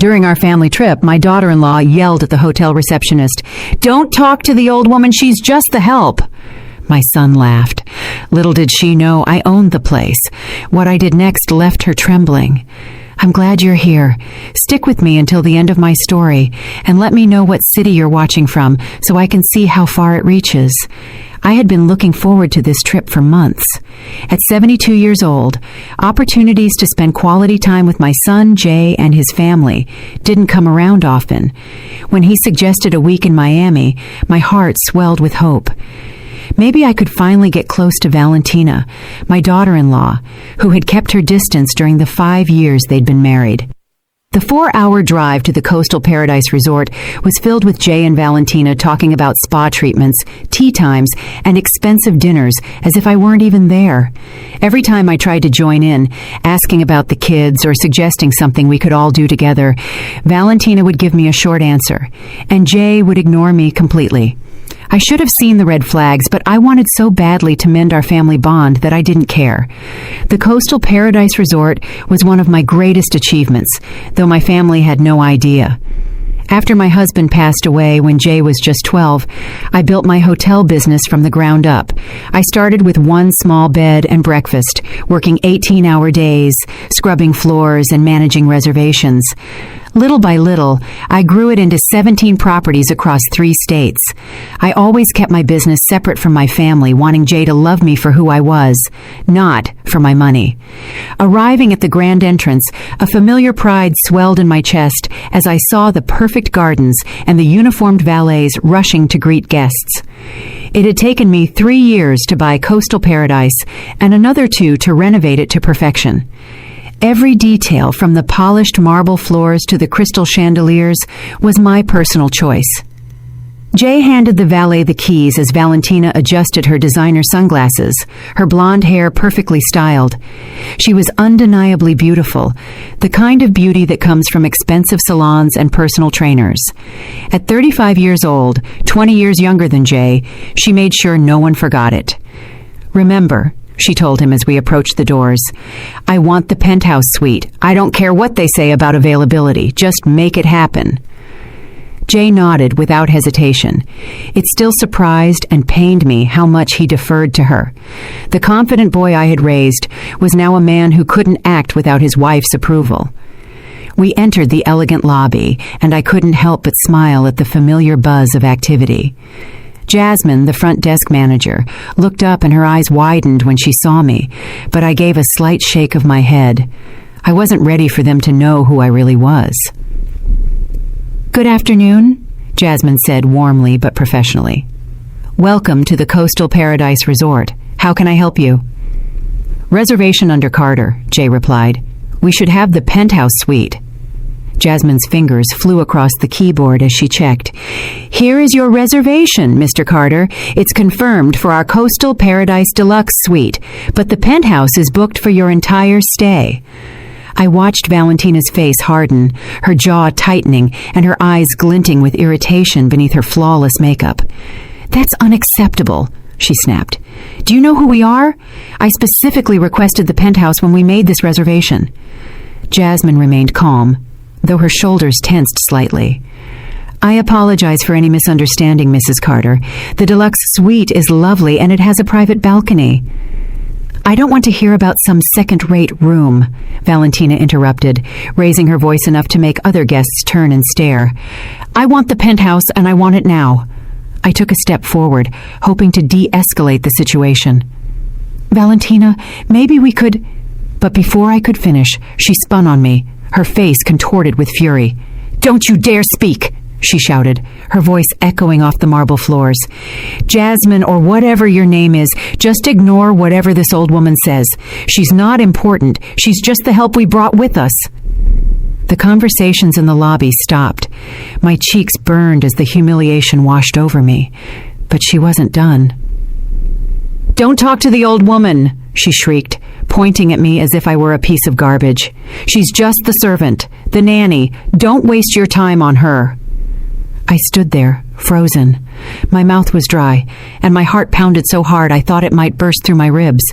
During our family trip, my daughter-in-law yelled at the hotel receptionist, "Don't talk to the old woman, she's just the help." My son laughed. Little did she know I owned the place. What I did next left her trembling. "I'm glad you're here. Stick with me until the end of my story, and let me know what city you're watching from so I can see how far it reaches." I had been looking forward to this trip for months. At 72 years old, opportunities to spend quality time with my son, Jay, and his family didn't come around often. When he suggested a week in Miami, my heart swelled with hope. Maybe I could finally get close to Valentina, my daughter-in-law, who had kept her distance during the 5 years they'd been married. The 4-hour drive to the Coastal Paradise Resort was filled with Jay and Valentina talking about spa treatments, tea times, and expensive dinners as if I weren't even there. Every time I tried to join in, asking about the kids or suggesting something we could all do together, Valentina would give me a short answer, and Jay would ignore me completely. I should have seen the red flags, but I wanted so badly to mend our family bond that I didn't care. The Coastal Paradise Resort was one of my greatest achievements, though my family had no idea. After my husband passed away when Jay was just 12, I built my hotel business from the ground up. I started with one small bed and breakfast, working 18-hour days, scrubbing floors and managing reservations. Little by little, I grew it into 17 properties across 3 states. I always kept my business separate from my family, wanting Jay to love me for who I was, not for my money. Arriving at the grand entrance, a familiar pride swelled in my chest as I saw the perfect gardens and the uniformed valets rushing to greet guests. It had taken me 3 years to buy Coastal Paradise and another 2 to renovate it to perfection. Every detail, from the polished marble floors to the crystal chandeliers, was my personal choice. Jay handed the valet the keys as Valentina adjusted her designer sunglasses, her blonde hair perfectly styled. She was undeniably beautiful, the kind of beauty that comes from expensive salons and personal trainers. At 35 years old, 20 years younger than Jay, she made sure no one forgot it. "Remember," she told him as we approached the doors, "I want the penthouse suite. I don't care what they say about availability. Just make it happen." Jay nodded without hesitation. It still surprised and pained me how much he deferred to her. The confident boy I had raised was now a man who couldn't act without his wife's approval. We entered the elegant lobby, and I couldn't help but smile at the familiar buzz of activity. Jasmine, the front desk manager, looked up and her eyes widened when she saw me, but I gave a slight shake of my head. I wasn't ready for them to know who I really was. "Good afternoon," Jasmine said warmly but professionally. "Welcome to the Coastal Paradise Resort. How can I help you?" "Reservation under Carter," Jay replied. "We should have the penthouse suite." Jasmine's fingers flew across the keyboard as she checked. "Here is your reservation, Mr. Carter. It's confirmed for our Coastal Paradise Deluxe suite, but the penthouse is booked for your entire stay." I watched Valentina's face harden, her jaw tightening, and her eyes glinting with irritation beneath her flawless makeup. "That's unacceptable," she snapped. "Do you know who we are? I specifically requested the penthouse when we made this reservation." Jasmine remained calm, though her shoulders tensed slightly. "I apologize for any misunderstanding, Mrs. Carter. The deluxe suite is lovely and it has a private balcony." "I don't want to hear about some second-rate room," Valentina interrupted, raising her voice enough to make other guests turn and stare. "I want the penthouse and I want it now." I took a step forward, hoping to de-escalate the situation. "Valentina, maybe we could—" But before I could finish, she spun on me, her face contorted with fury. "Don't you dare speak!" she shouted, her voice echoing off the marble floors. "Jasmine, or whatever your name is, just ignore whatever this old woman says. She's not important. She's just the help we brought with us." The conversations in the lobby stopped. My cheeks burned as the humiliation washed over me. But she wasn't done. "Don't talk to the old woman," she shrieked, pointing at me as if I were a piece of garbage. "She's just the servant, the nanny. Don't waste your time on her." I stood there, frozen. My mouth was dry, and my heart pounded so hard I thought it might burst through my ribs.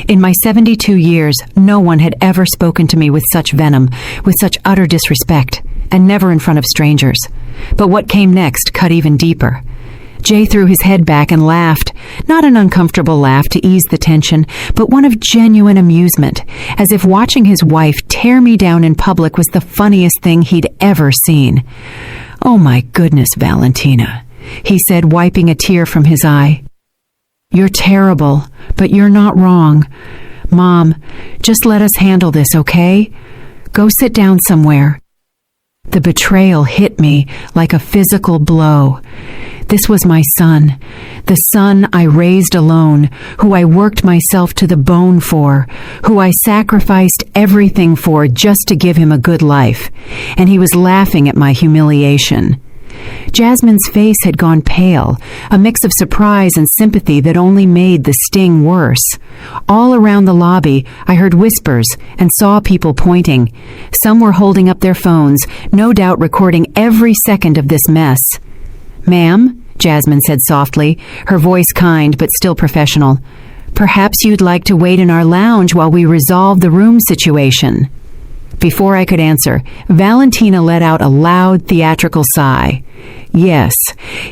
In my 72 years, no one had ever spoken to me with such venom, with such utter disrespect, and never in front of strangers. But what came next cut even deeper. Jay threw his head back and laughed, not an uncomfortable laugh to ease the tension, but one of genuine amusement, as if watching his wife tear me down in public was the funniest thing he'd ever seen. "Oh my goodness, Valentina," he said, wiping a tear from his eye. "You're terrible, but you're not wrong. Mom, just let us handle this, okay? Go sit down somewhere." The betrayal hit me like a physical blow. This was my son, the son I raised alone, who I worked myself to the bone for, who I sacrificed everything for just to give him a good life, and he was laughing at my humiliation. Jasmine's face had gone pale, a mix of surprise and sympathy that only made the sting worse. All around the lobby, I heard whispers and saw people pointing. Some were holding up their phones, no doubt recording every second of this mess. "Ma'am," Jasmine said softly, her voice kind but still professional, "perhaps you'd like to wait in our lounge while we resolve the room situation." Before I could answer, Valentina let out a loud, theatrical sigh. "Yes,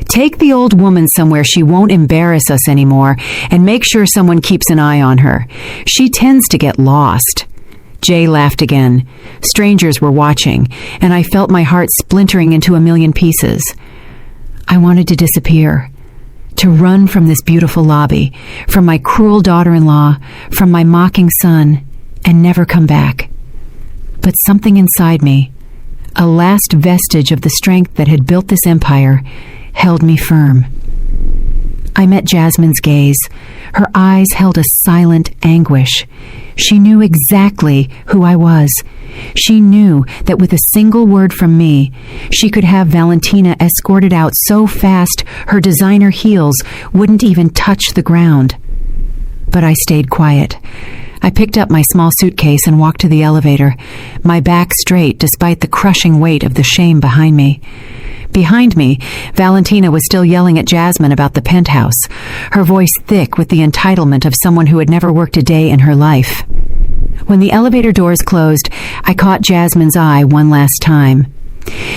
take the old woman somewhere she won't embarrass us anymore, and make sure someone keeps an eye on her. She tends to get lost." Jay laughed again. Strangers were watching, and I felt my heart splintering into a million pieces. I wanted to disappear, to run from this beautiful lobby, from my cruel daughter-in-law, from my mocking son, and never come back. But something inside me, a last vestige of the strength that had built this empire, held me firm. I met Jasmine's gaze. Her eyes held a silent anguish. She knew exactly who I was. She knew that with a single word from me, she could have Valentina escorted out so fast her designer heels wouldn't even touch the ground. But I stayed quiet. I picked up my small suitcase and walked to the elevator, my back straight despite the crushing weight of the shame behind me. Behind me, Valentina was still yelling at Jasmine about the penthouse, her voice thick with the entitlement of someone who had never worked a day in her life. When the elevator doors closed, I caught Jasmine's eye one last time.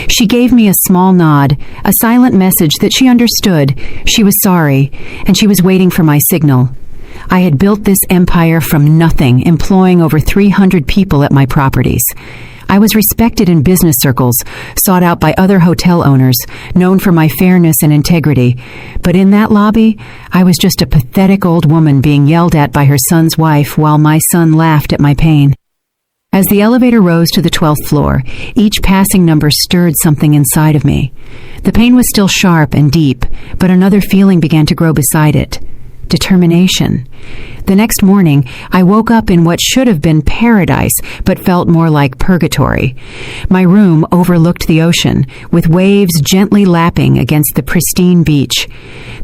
She gave me a small nod, a silent message that she understood, she was sorry, and she was waiting for my signal. I had built this empire from nothing, employing over 300 people at my properties. I was respected in business circles, sought out by other hotel owners, known for my fairness and integrity. But in that lobby, I was just a pathetic old woman being yelled at by her son's wife while my son laughed at my pain. As the elevator rose to the 12th floor, each passing number stirred something inside of me. The pain was still sharp and deep, but another feeling began to grow beside it. Determination. The next morning, I woke up in what should have been paradise, but felt more like purgatory. My room overlooked the ocean, with waves gently lapping against the pristine beach.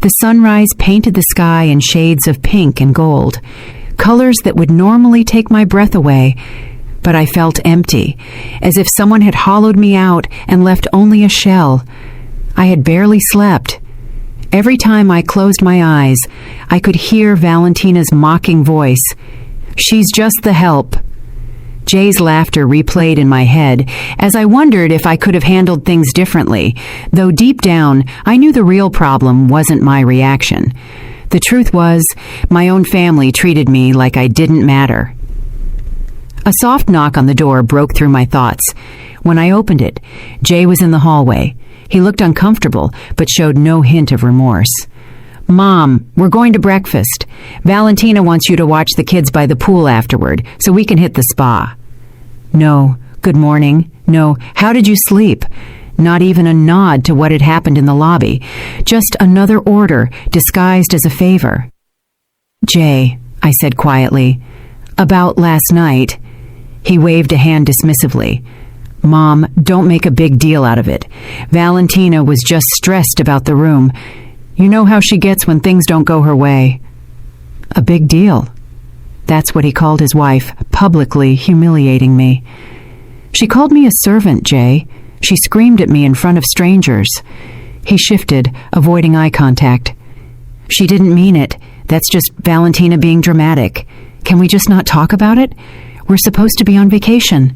The sunrise painted the sky in shades of pink and gold, colors that would normally take my breath away, but I felt empty, as if someone had hollowed me out and left only a shell. I had barely slept. Every time I closed my eyes, I could hear Valentina's mocking voice. "She's just the help." Jay's laughter replayed in my head as I wondered if I could have handled things differently, though deep down I knew the real problem wasn't my reaction. The truth was, my own family treated me like I didn't matter. A soft knock on the door broke through my thoughts. When I opened it, Jay was in the hallway. He looked uncomfortable, but showed no hint of remorse. "Mom, we're going to breakfast. Valentina wants you to watch the kids by the pool afterward, so we can hit the spa." No, "Good morning." No, "How did you sleep?" Not even a nod to what had happened in the lobby. Just another order, disguised as a favor. "Jay," I said quietly, "about last night." He waved a hand dismissively. "Mom, don't make a big deal out of it. Valentina was just stressed about the room. You know how she gets when things don't go her way." A big deal. That's what he called his wife, publicly humiliating me. "She called me a servant, Jay. She screamed at me in front of strangers. He shifted, avoiding eye contact. She didn't mean it. That's just Valentina being dramatic. Can we just not talk about it? We're supposed to be on vacation.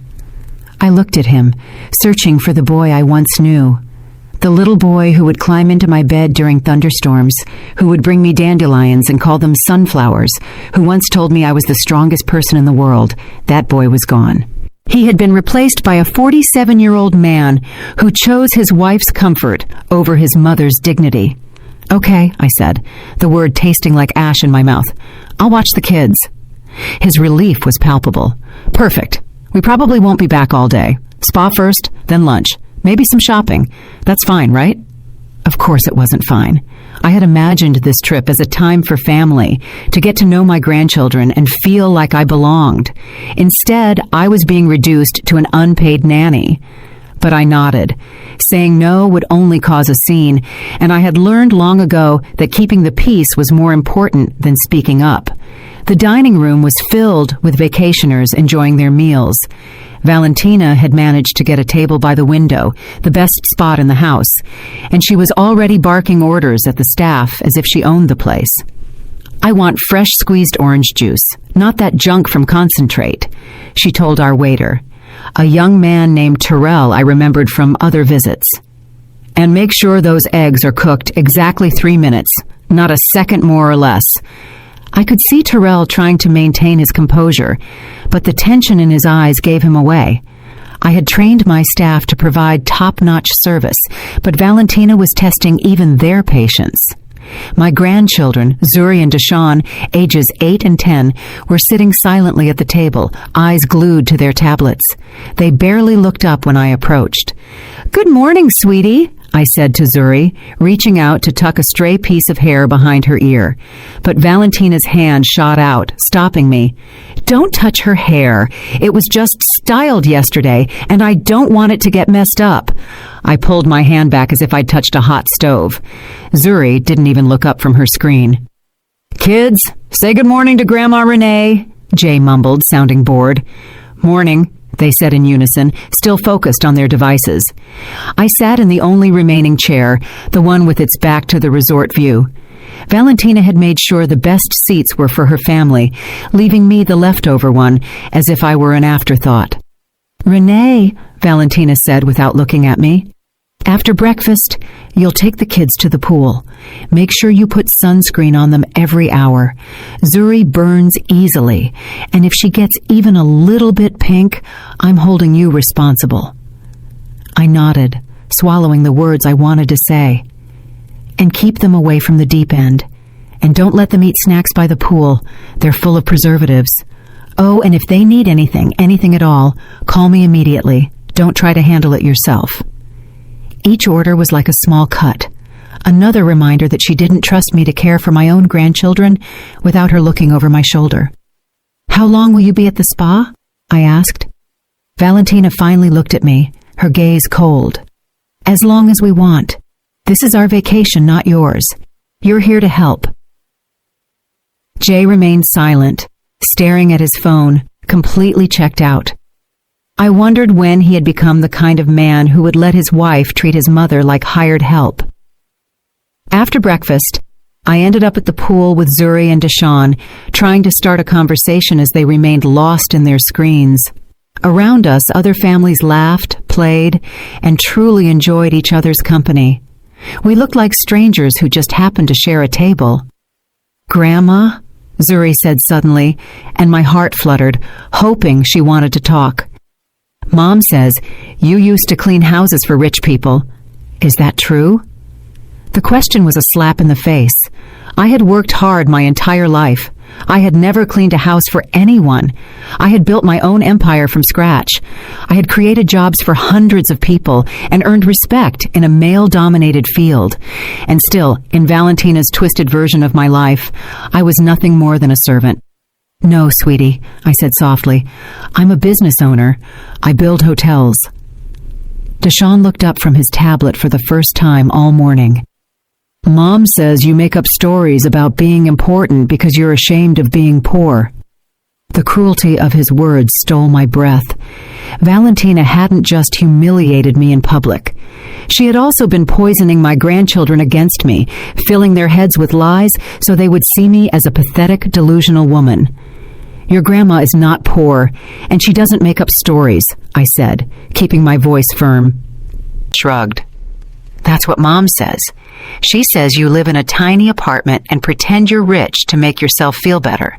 I looked at him, searching for the boy I once knew. The little boy who would climb into my bed during thunderstorms, who would bring me dandelions and call them sunflowers, who once told me I was the strongest person in the world. That boy was gone. He had been replaced by a 47-year-old man who chose his wife's comfort over his mother's dignity. "Okay," I said, the word tasting like ash in my mouth. "I'll watch the kids." His relief was palpable. "Perfect. We probably won't be back all day. Spa first, then lunch. Maybe some shopping. That's fine, right?" Of course it wasn't fine. I had imagined this trip as a time for family, to get to know my grandchildren and feel like I belonged. Instead, I was being reduced to an unpaid nanny. But I nodded. Saying no would only cause a scene, and I had learned long ago that keeping the peace was more important than speaking up. The dining room was filled with vacationers enjoying their meals. Valentina had managed to get a table by the window, the best spot in the house, and she was already barking orders at the staff as if she owned the place. "I want fresh squeezed orange juice, not that junk from Concentrate," she told our waiter, a young man named Terrell I remembered from other visits. "And make sure those eggs are cooked exactly 3 minutes, not a second more or less." I could see Terrell trying to maintain his composure, but the tension in his eyes gave him away. I had trained my staff to provide top-notch service, but Valentina was testing even their patience. My grandchildren, Zuri and Deshawn, ages 8 and 10, were sitting silently at the table, eyes glued to their tablets. They barely looked up when I approached. "Good morning, sweetie," I said to Zuri, reaching out to tuck a stray piece of hair behind her ear. But Valentina's hand shot out, stopping me. "Don't touch her hair. It was just styled yesterday, and I don't want it to get messed up." I pulled my hand back as if I'd touched a hot stove. Zuri didn't even look up from her screen. "Kids, say good morning to Grandma Renee," Jay mumbled, sounding bored. "Morning," they said in unison, still focused on their devices. I sat in the only remaining chair, the one with its back to the resort view. Valentina had made sure the best seats were for her family, leaving me the leftover one, as if I were an afterthought. "Renee," Valentina said without looking at me, "after breakfast, you'll take the kids to the pool. Make sure you put sunscreen on them every hour. Zuri burns easily, and if she gets even a little bit pink, I'm holding you responsible." I nodded, swallowing the words I wanted to say. "And keep them away from the deep end. And don't let them eat snacks by the pool. They're full of preservatives. Oh, and if they need anything at all, call me immediately. Don't try to handle it yourself." Each order was like a small cut, another reminder that she didn't trust me to care for my own grandchildren without her looking over my shoulder. "How long will you be at the spa?" I asked. Valentina finally looked at me, her gaze cold. "As long as we want. This is our vacation, not yours. You're here to help." Jay remained silent, staring at his phone, completely checked out. I wondered when he had become the kind of man who would let his wife treat his mother like hired help. After breakfast, I ended up at the pool with Zuri and Deshawn, trying to start a conversation as they remained lost in their screens. Around us, other families laughed, played, and truly enjoyed each other's company. We looked like strangers who just happened to share a table. "Grandma?" Zuri said suddenly, and my heart fluttered, hoping she wanted to talk. "Mom says you used to clean houses for rich people. Is that true?" The question was a slap in the face. I had worked hard my entire life. I had never cleaned a house for anyone. I had built my own empire from scratch. I had created jobs for hundreds of people and earned respect in a male-dominated field. And still, in Valentina's twisted version of my life, I was nothing more than a servant. "No, sweetie," I said softly. "I'm a business owner. I build hotels." Deshawn looked up from his tablet for the first time all morning. "Mom says you make up stories about being important because you're ashamed of being poor." The cruelty of his words stole my breath. Valentina hadn't just humiliated me in public. She had also been poisoning my grandchildren against me, filling their heads with lies so they would see me as a pathetic, delusional woman. Your grandma is not poor, and she doesn't make up stories, I said, keeping my voice firm. Shrugged. That's what Mom says. She says you live in a tiny apartment and pretend you're rich to make yourself feel better.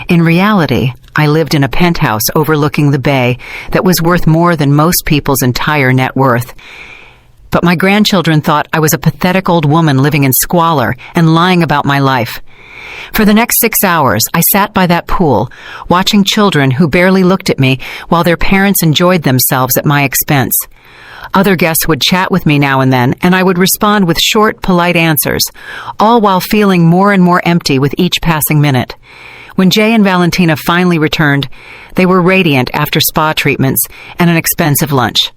In reality, I lived in a penthouse overlooking the bay that was worth more than most people's entire net worth. But my grandchildren thought I was a pathetic old woman living in squalor and lying about my life. For the next 6 hours, I sat by that pool, watching children who barely looked at me while their parents enjoyed themselves at my expense. Other guests would chat with me now and then, and I would respond with short, polite answers, all while feeling more and more empty with each passing minute. When Jay and Valentina finally returned, they were radiant after spa treatments and an expensive lunch.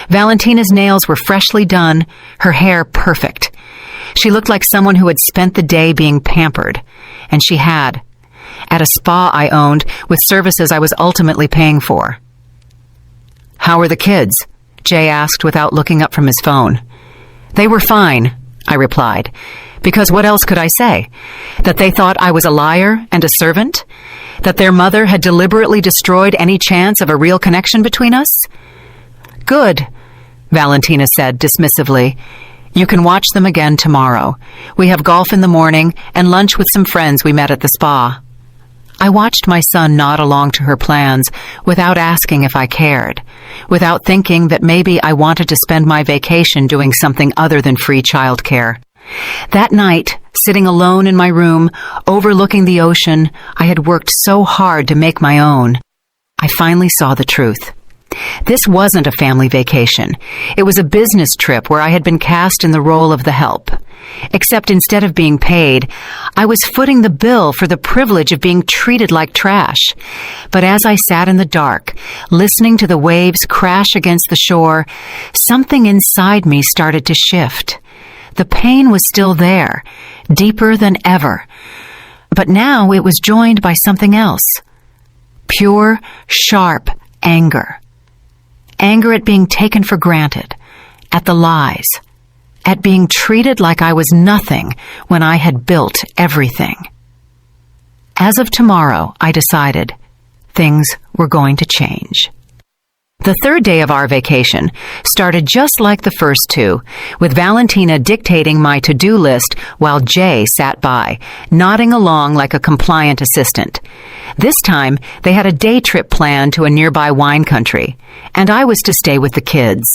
Valentina's nails were freshly done, her hair perfect. She looked like someone who had spent the day being pampered, and she had, at a spa I owned with services I was ultimately paying for. "How were the kids?" Jay asked without looking up from his phone. "They were fine," I replied, because what else could I say? That they thought I was a liar and a servant? That their mother had deliberately destroyed any chance of a real connection between us? "Good," Valentina said dismissively. "You can watch them again tomorrow. We have golf in the morning and lunch with some friends we met at the spa." I watched my son nod along to her plans without asking if I cared, without thinking that maybe I wanted to spend my vacation doing something other than free childcare. That night, sitting alone in my room, overlooking the ocean I had worked so hard to make my own, I finally saw the truth. This wasn't a family vacation. It was a business trip where I had been cast in the role of the help. Except instead of being paid, I was footing the bill for the privilege of being treated like trash. But as I sat in the dark, listening to the waves crash against the shore, something inside me started to shift. The pain was still there, deeper than ever. But now it was joined by something else. Pure, sharp anger. Anger at being taken for granted, at the lies, at being treated like I was nothing when I had built everything. As of tomorrow, I decided things were going to change. The third day of our vacation started just like the first two, with Valentina dictating my to-do list while Jay sat by, nodding along like a compliant assistant. This time, they had a day trip planned to a nearby wine country, and I was to stay with the kids.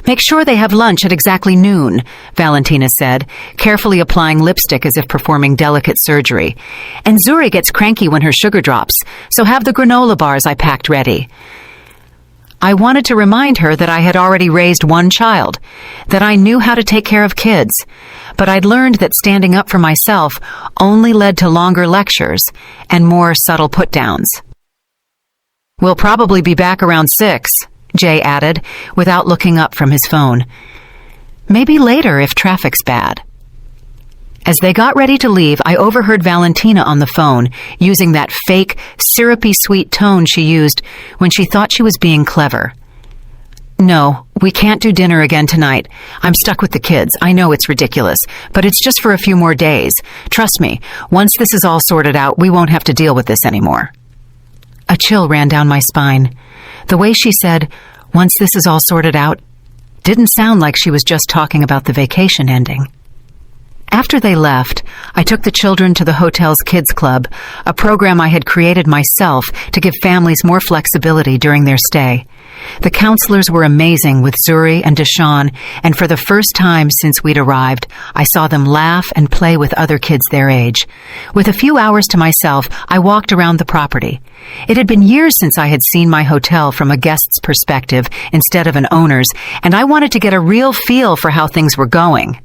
"Make sure they have lunch at exactly noon," Valentina said, carefully applying lipstick as if performing delicate surgery. "And Zuri gets cranky when her sugar drops, so have the granola bars I packed ready." I wanted to remind her that I had already raised one child, that I knew how to take care of kids, but I'd learned that standing up for myself only led to longer lectures and more subtle put-downs. "We'll probably be back around 6, Jay added, without looking up from his phone. "Maybe later if traffic's bad." As they got ready to leave, I overheard Valentina on the phone, using that fake, syrupy sweet tone she used when she thought she was being clever. "No, we can't do dinner again tonight. I'm stuck with the kids. I know it's ridiculous, but it's just for a few more days. Trust me, once this is all sorted out, we won't have to deal with this anymore." A chill ran down my spine. The way she said, "once this is all sorted out," didn't sound like she was just talking about the vacation ending. After they left, I took the children to the hotel's kids club, a program I had created myself to give families more flexibility during their stay. The counselors were amazing with Zuri and Deshawn, and for the first time since we'd arrived, I saw them laugh and play with other kids their age. With a few hours to myself, I walked around the property. It had been years since I had seen my hotel from a guest's perspective instead of an owner's, and I wanted to get a real feel for how things were going.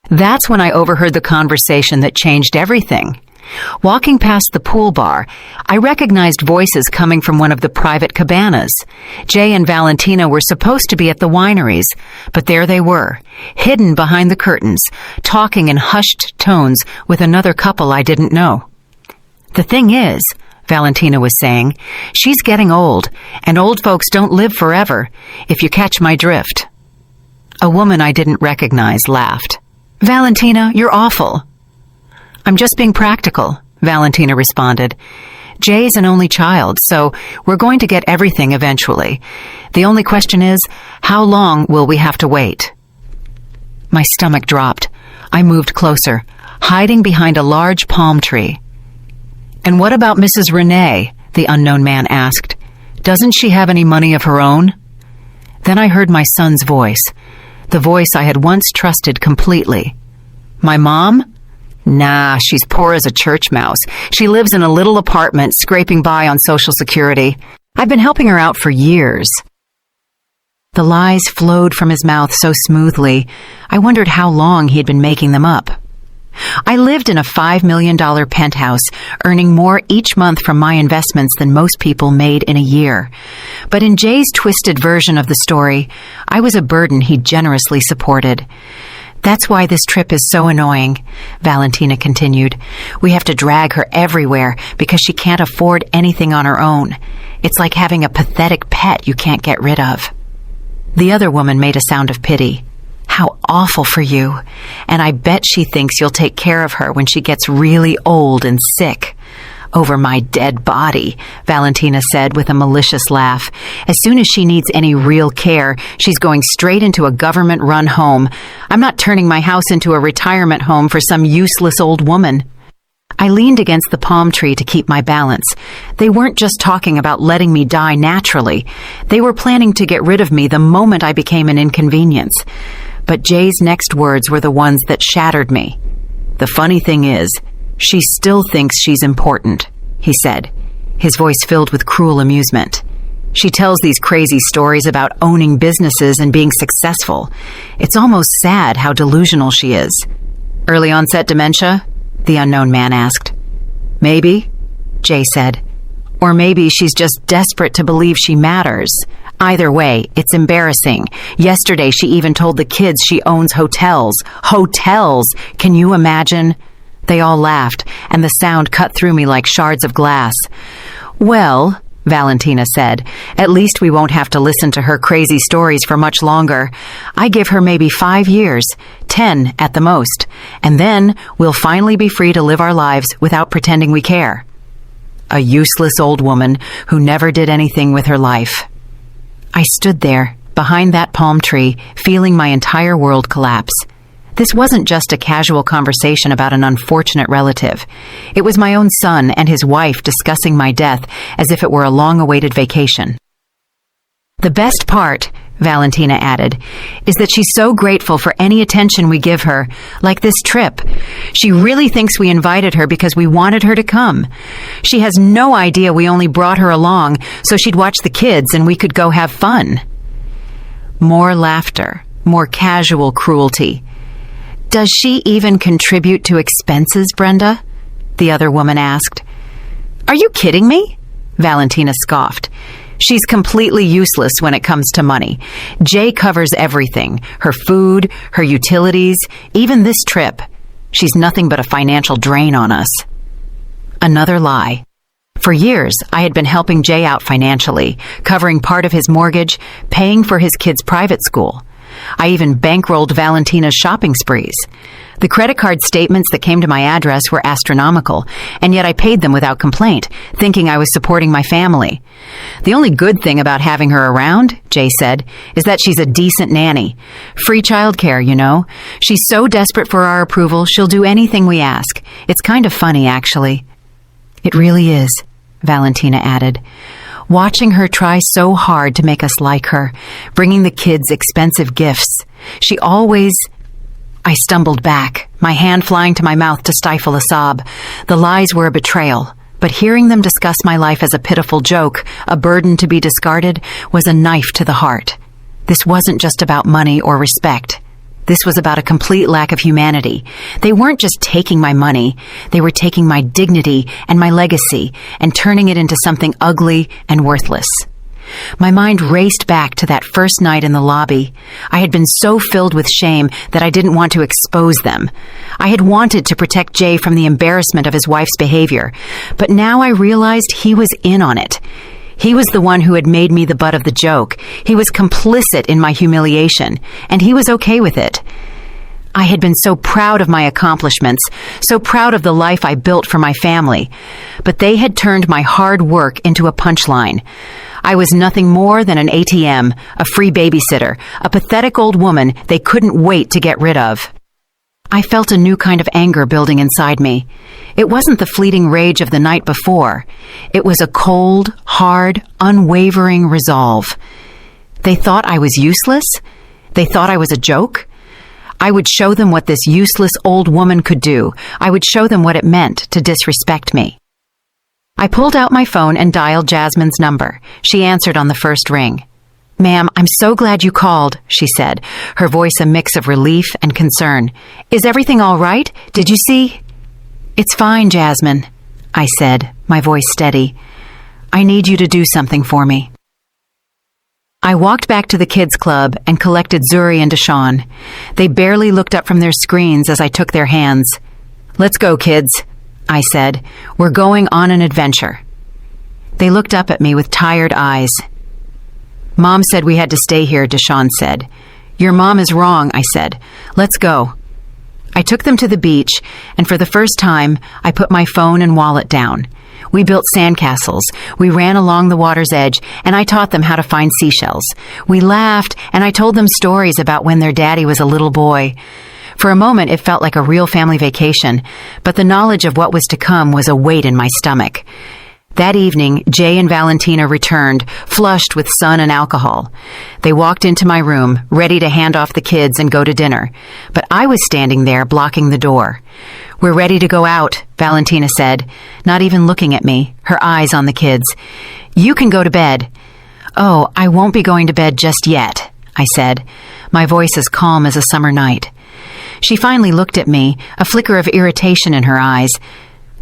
That's when I overheard the conversation that changed everything. Walking past the pool bar, I recognized voices coming from one of the private cabanas. Jay and Valentina were supposed to be at the wineries, but there they were, hidden behind the curtains, talking in hushed tones with another couple I didn't know. "The thing is," Valentina was saying, "she's getting old, and old folks don't live forever, if you catch my drift." A woman I didn't recognize laughed. "Valentina, you're awful." "I'm just being practical," Valentina responded. "Jay's an only child, so we're going to get everything eventually. The only question is, how long will we have to wait?" My stomach dropped. I moved closer, hiding behind a large palm tree. "And what about Mrs. Renee?" the unknown man asked. "Doesn't she have any money of her own?" Then I heard my son's voice, the voice I had once trusted completely. "My mom? Nah, she's poor as a church mouse. She lives in a little apartment, scraping by on Social Security. I've been helping her out for years." The lies flowed from his mouth so smoothly, I wondered how long he had been making them up. I lived in a $5 million penthouse, earning more each month from my investments than most people made in a year. But in Jay's twisted version of the story, I was a burden he generously supported. "That's why this trip is so annoying," Valentina continued. "We have to drag her everywhere because she can't afford anything on her own. It's like having a pathetic pet you can't get rid of." The other woman made a sound of pity. "How awful for you. And I bet she thinks you'll take care of her when she gets really old and sick." "Over my dead body," Valentina said with a malicious laugh. "As soon as she needs any real care, she's going straight into a government-run home. I'm not turning my house into a retirement home for some useless old woman." I leaned against the palm tree to keep my balance. They weren't just talking about letting me die naturally. They were planning to get rid of me the moment I became an inconvenience. But Jay's next words were the ones that shattered me. "The funny thing is, she still thinks she's important," he said, his voice filled with cruel amusement. "She tells these crazy stories about owning businesses and being successful. It's almost sad how delusional she is." "Early onset dementia?" the unknown man asked. "Maybe," Jay said. "Or maybe she's just desperate to believe she matters. Either way, it's embarrassing. Yesterday, she even told the kids she owns hotels. Hotels! Can you imagine?" They all laughed, and the sound cut through me like shards of glass. "Well," Valentina said, "at least we won't have to listen to her crazy stories for much longer. I give her maybe 5 years, 10 at the most, and then we'll finally be free to live our lives without pretending we care." A useless old woman who never did anything with her life. I stood there, behind that palm tree, feeling my entire world collapse. This wasn't just a casual conversation about an unfortunate relative. It was my own son and his wife discussing my death as if it were a long-awaited vacation. "The best part," Valentina added, "is that she's so grateful for any attention we give her, like this trip. She really thinks we invited her because we wanted her to come. She has no idea we only brought her along so she'd watch the kids and we could go have fun." More laughter, more casual cruelty. "Does she even contribute to expenses, Brenda?" the other woman asked. "Are you kidding me?" Valentina scoffed. "She's completely useless when it comes to money. Jay covers everything, her food, her utilities, even this trip. She's nothing but a financial drain on us." Another lie. For years, I had been helping Jay out financially, covering part of his mortgage, paying for his kids' private school. I even bankrolled Valentina's shopping sprees. The credit card statements that came to my address were astronomical, and yet I paid them without complaint, thinking I was supporting my family. "The only good thing about having her around," Jay said, "is that she's a decent nanny. Free childcare, you know. She's so desperate for our approval, she'll do anything we ask. It's kind of funny, actually." "It really is," Valentina added. "Watching her try so hard to make us like her, bringing the kids expensive gifts. She always—" I stumbled back, my hand flying to my mouth to stifle a sob. The lies were a betrayal, but hearing them discuss my life as a pitiful joke, a burden to be discarded, was a knife to the heart. This wasn't just about money or respect. This was about a complete lack of humanity. They weren't just taking my money. They were taking my dignity and my legacy and turning it into something ugly and worthless. My mind raced back to that first night in the lobby. I had been so filled with shame that I didn't want to expose them. I had wanted to protect Jay from the embarrassment of his wife's behavior, but now I realized he was in on it. He was the one who had made me the butt of the joke. He was complicit in my humiliation, and he was okay with it. I had been so proud of my accomplishments, so proud of the life I built for my family, but they had turned my hard work into a punchline. I was nothing more than an ATM, a free babysitter, a pathetic old woman they couldn't wait to get rid of. I felt a new kind of anger building inside me. It wasn't the fleeting rage of the night before. It was a cold, hard, unwavering resolve. They thought I was useless? They thought I was a joke? I would show them what this useless old woman could do. I would show them what it meant to disrespect me. I pulled out my phone and dialed Jasmine's number. She answered on the first ring. "Ma'am, I'm so glad you called," she said, her voice a mix of relief and concern. "Is everything all right? Did you see?" "It's fine, Jasmine," I said, my voice steady. "I need you to do something for me." I walked back to the kids' club and collected Zuri and Deshawn. They barely looked up from their screens as I took their hands. "Let's go, kids," I said. "We're going on an adventure." They looked up at me with tired eyes. "Mom said we had to stay here," Deshawn said. "Your mom is wrong," I said. "Let's go." I took them to the beach, and for the first time, I put my phone and wallet down. We built sandcastles. We ran along the water's edge, and I taught them how to find seashells. We laughed, and I told them stories about when their daddy was a little boy. For a moment, it felt like a real family vacation, but the knowledge of what was to come was a weight in my stomach. That evening, Jay and Valentina returned, flushed with sun and alcohol. They walked into my room, ready to hand off the kids and go to dinner, but I was standing there blocking the door. "We're ready to go out," Valentina said, not even looking at me, her eyes on the kids. "You can go to bed." "Oh, I won't be going to bed just yet," I said, my voice as calm as a summer night. She finally looked at me, a flicker of irritation in her eyes.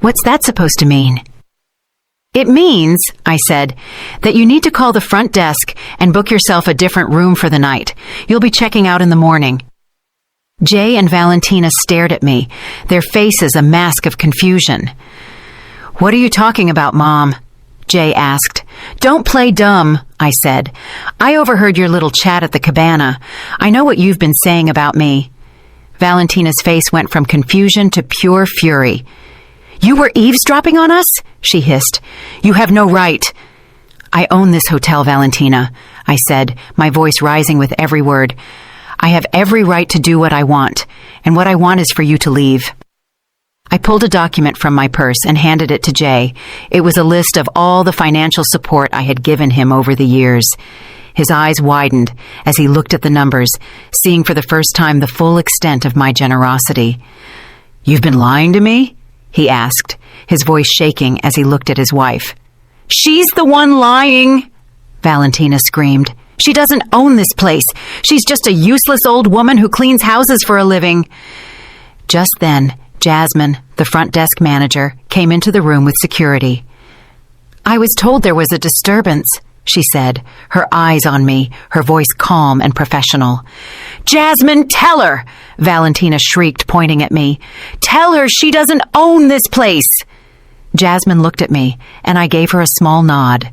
"What's that supposed to mean?" "It means," I said, "that you need to call the front desk and book yourself a different room for the night. You'll be checking out in the morning." Jay and Valentina stared at me, their faces a mask of confusion. "What are you talking about, Mom?" Jay asked. "Don't play dumb," I said. "I overheard your little chat at the cabana. I know what you've been saying about me." Valentina's face went from confusion to pure fury. "You were eavesdropping on us?" she hissed. "You have no right." "I own this hotel, Valentina," I said, my voice rising with every word. "I have every right to do what I want, and what I want is for you to leave." I pulled a document from my purse and handed it to Jay. It was a list of all the financial support I had given him over the years. His eyes widened as he looked at the numbers, seeing for the first time the full extent of my generosity. "You've been lying to me?" he asked, his voice shaking as he looked at his wife. "She's the one lying!" Valentina screamed. "She doesn't own this place. She's just a useless old woman who cleans houses for a living." Just then, Jasmine, the front desk manager, came into the room with security. "I was told there was a disturbance," she said, her eyes on me, her voice calm and professional. "Jasmine, tell her!" Valentina shrieked, pointing at me. "Tell her she doesn't own this place!" Jasmine looked at me, and I gave her a small nod.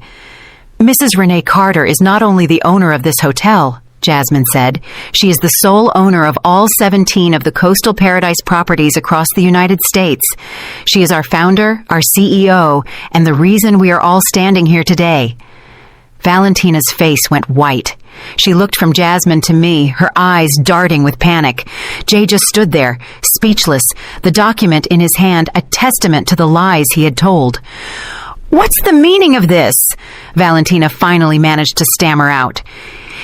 "Mrs. Renee Carter is not only the owner of this hotel," Jasmine said. "She is the sole owner of all 17 of the Coastal Paradise properties across the United States. She is our founder, our CEO, and the reason we are all standing here today." Valentina's face went white. She looked from Jasmine to me, her eyes darting with panic. Jay just stood there, speechless, the document in his hand a testament to the lies he had told. "What's the meaning of this?" Valentina finally managed to stammer out.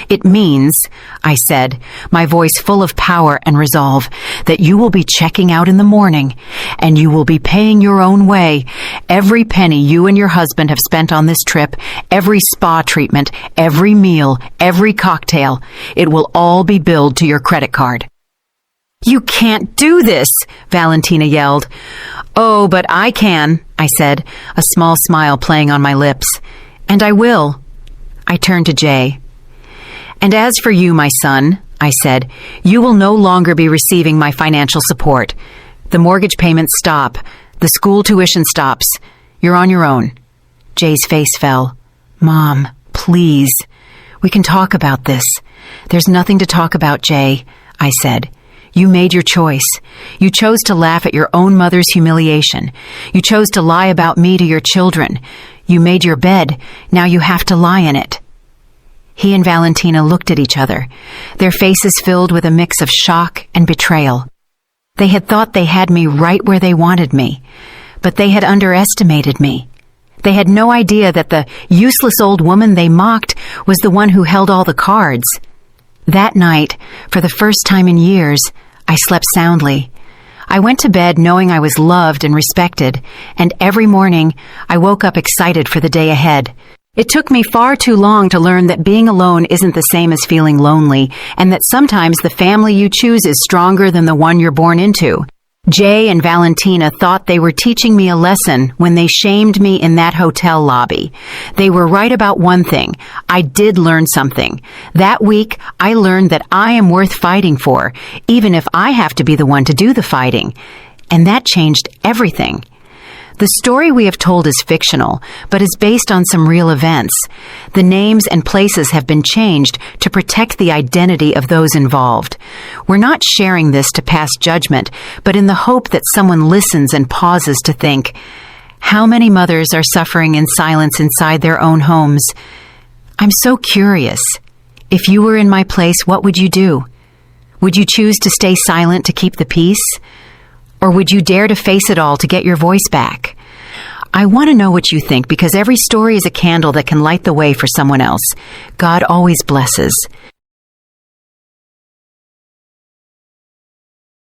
"It means," I said, my voice full of power and resolve, "that you will be checking out in the morning, and you will be paying your own way. Every penny you and your husband have spent on this trip, every spa treatment, every meal, every cocktail, it will all be billed to your credit card." "You can't do this," Valentina yelled. "Oh, but I can," I said, a small smile playing on my lips. "And I will." I turned to Jay. "And as for you, my son," I said, "you will no longer be receiving my financial support. The mortgage payments stop. The school tuition stops. You're on your own." Jay's face fell. Mom, please. We can talk about this. There's nothing to talk about, Jay, I said. You made your choice. You chose to laugh at your own mother's humiliation. You chose to lie about me to your children. You made your bed. Now you have to lie in it. He and Valentina looked at each other, their faces filled with a mix of shock and betrayal. They had thought they had me right where they wanted me, but they had underestimated me. They had no idea that the useless old woman they mocked was the one who held all the cards. That night, for the first time in years, I slept soundly. I went to bed knowing I was loved and respected, and every morning I woke up excited for the day ahead. It took me far too long to learn that being alone isn't the same as feeling lonely, and that sometimes the family you choose is stronger than the one you're born into. Jay and Valentina thought they were teaching me a lesson when they shamed me in that hotel lobby. They were right about one thing. I did learn something. That week, I learned that I am worth fighting for, even if I have to be the one to do the fighting. And that changed everything. The story we have told is fictional, but is based on some real events. The names and places have been changed to protect the identity of those involved. We're not sharing this to pass judgment, but in the hope that someone listens and pauses to think, how many mothers are suffering in silence inside their own homes? I'm so curious. If you were in my place, what would you do? Would you choose to stay silent to keep the peace? Or would you dare to face it all to get your voice back? I want to know what you think, because every story is a candle that can light the way for someone else. God always blesses.